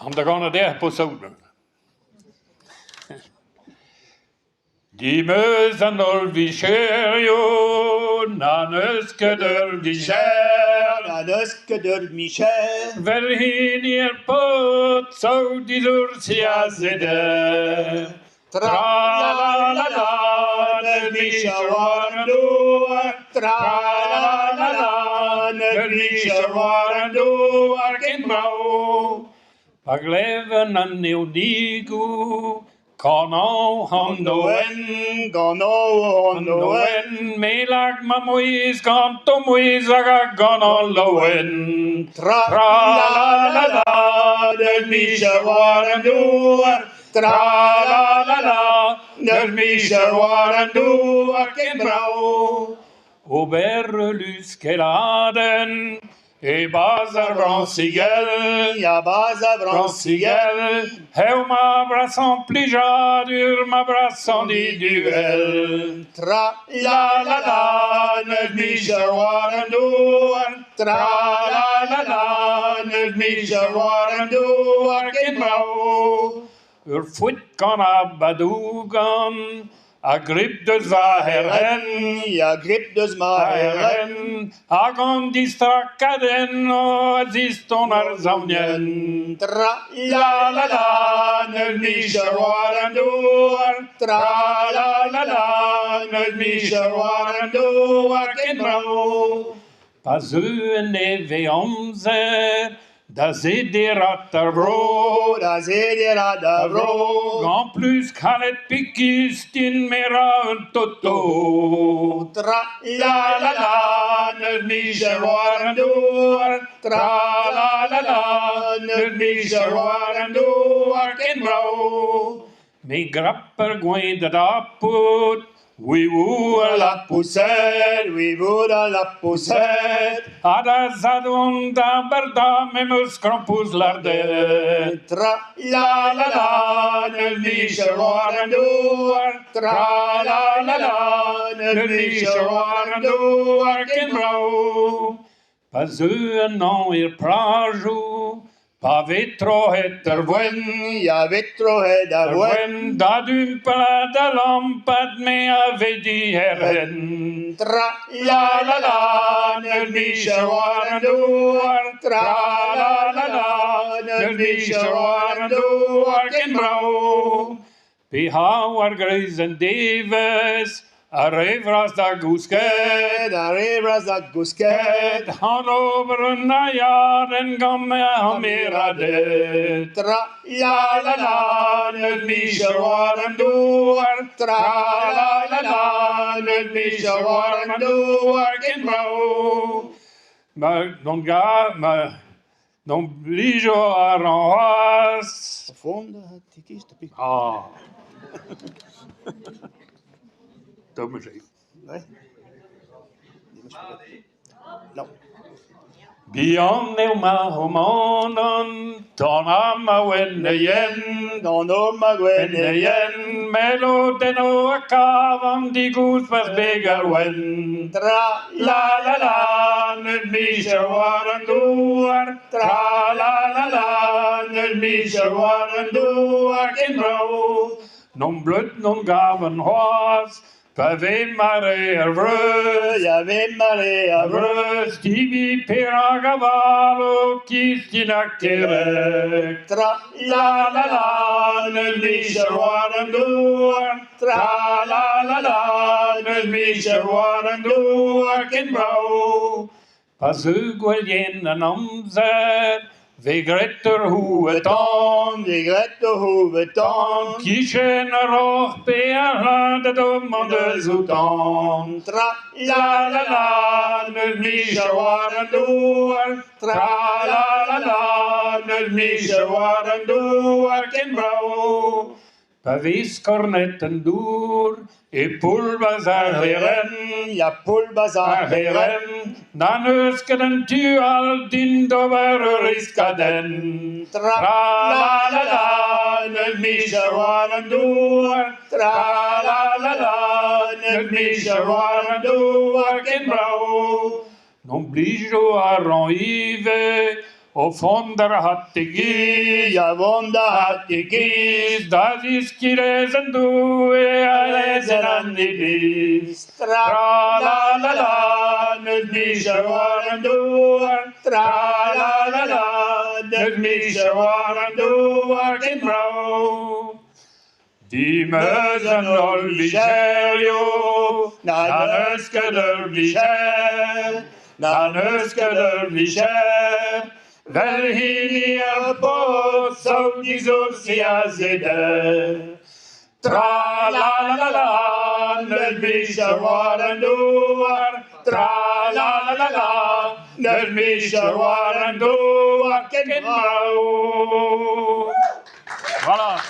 Om det går der på solen. De møsene vi skjer jo, nan øsker vi skjer. Nan øsker vi skjer. Vel hin er på, så de lur sier seg det. Tra-la-la-la, når vi skjer nå. Tra-la-la-la, når vi skjer nå. Arken bra. Pagleven an neonigo. Gano hondoen, melag mamois, ganto moisaga gano loen. Tra-la-la-la, der mischer waren du, tra-la-la-la, der mischer waren du, arken brau. Oberlus geladen, et bazar brancigel, ja bazar brancigel, heu m'abrassant plijadur, m'abrassant des duels. Tra-la-la-la, ne mischer waren du, tra-la-la-la, ne mischer waren du, arken brau. Ur foot kan abadugan, a grip de zaheren, ja grip de zaheren, agan distrakaden, aziston arzamnien. Tra-la-la-la, ne mischer waren du, tra-la-la-la, ne mischer waren du, arken brau. Pas een eveamzer, da zederat bro, en plus kalet pikist in mera un toto. Tra-la-la-la, ne mischer waren du, tra-la-la-la, ne mischer waren du, arken brau. Me grapper gwen dat aput, oui ou La poussette, oui vous dans la poussette. Ada zadon da berda me mus krampus larde. Tra-la-la-la, ne mischer waren du, tra-la-la-la, ne mischer waren du, arken brau. Pas een an prajo, pa vetro heter wen. Ja vetro heter wen. Da du plada lampad me avedi herren. Tra-la-la-la, ne mischer waren du, tra-la-la-la, ne mischer waren du, arken brau. Pi hauar greuzen deves, a revras da gusket, han over een jaren gamme hameradet. Tra-la-la-la, ne mischer waren du, tra-la-la-la, ne mischer waren du, arken brau. Maar non blijo a ranras. Fonda, tikis, tapik. Ah. Domme zee. Nee. Nou. Bian neuma homanon, tonama wenneyen, Donoma gwenneyen, melo deno akavam di gus was begar wen. tra-la-la-la, Ne mischer waren duar, tra-la-la-la, ne mischer waren duar, geen brau. Non blut, non gaven hoas, pave mare vrus, ja vem Maria vrus, tibi peragavalo, kistinak terek. tra-la-la-la, Ne mischer waren duar, tra-la-la-la, ne mischer waren duar, geen brau. Pas ugweljen en amzer, vi gretter hoet aan. die grette hoevet aan, Kiezen er ook bij de dommende zoetan. tra-la-la-la, Ne mischer waren duar, tra-la-la-la, ne mischer waren duar, geen brau. Pa vis kornetten door, e pulvazar heren. ja pulbazar Heren, dan ønsker du all din dover riskaden. tra-la-la-la, ne mischer waren du, tra-la-la-la, ne mischer waren du, arken brau. Non blijo a ran ive, och fonder hattigi. Jag vånda hattikis. Dazis kiresen du Alesen andidis. Tra la la la. Nödmisha varan duar. Tra la la la. Nödmisha varan duar. Ken brau. Die mösen noll bli kär, jo. Han önskar bli kär. Han önskar bli kär. Väl hinner på så de sorsiga sidor. Tra la la la, nödmisha varan duar. Tra la la la, nödmisha varan duar. Ken brau. Voilà.